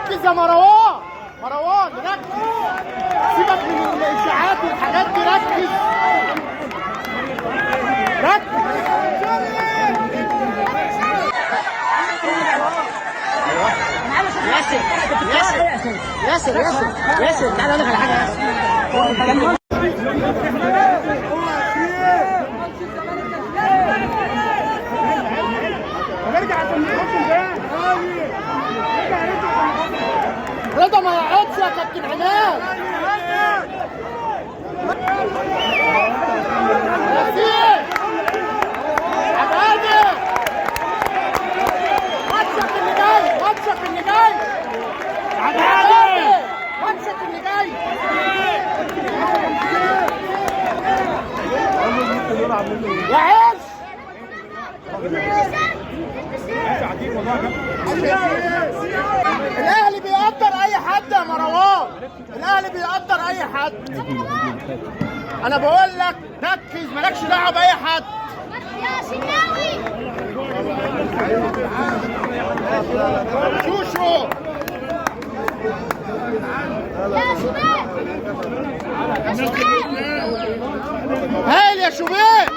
ركز يا مروان، مروان ركز، سيبك من الاشاعات والحاجات دي، ركز ركز. ياسر تعالى اقول لك على حاجه. نرجع عشان نحكم ده. رضا ما يقعدش يا كابتن عماد. ياسين عبادي، ماتشك اللي جاي، ماتشك اللي جاي عبادي، ماتشك اللي جاي. يا عيش الاهلي بيقدر اي حد يا مروان، الاهلي بيقدر اي حد. انا بقول لك ركز، مالكش دعوه باي حد. يا شناوي شوشو يا شباب، يا شباب هايل يا شباب.